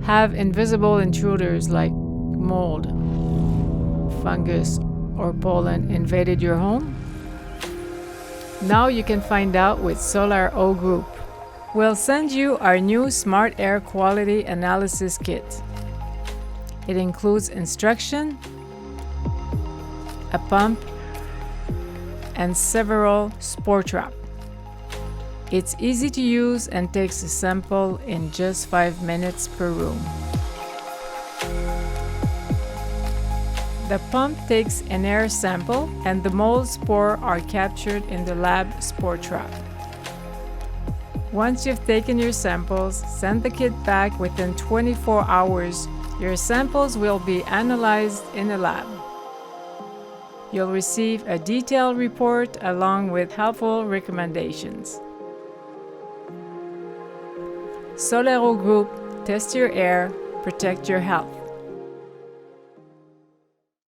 Have invisible intruders like mold, fungus, or pollen invaded your home? Now you can find out with SolarO Group. We'll send you our new Smart Air Quality Analysis Kit. It includes instruction, a pump, and several spore traps. It's easy to use and takes a sample in just 5 minutes per room. The pump takes an air sample and the mold spore are captured in the lab spore trap. Once you've taken your samples, send the kit back within 24 hours. Your samples will be analyzed in the lab. You'll receive a detailed report along with helpful recommendations. SolarO Group, test your air, protect your health.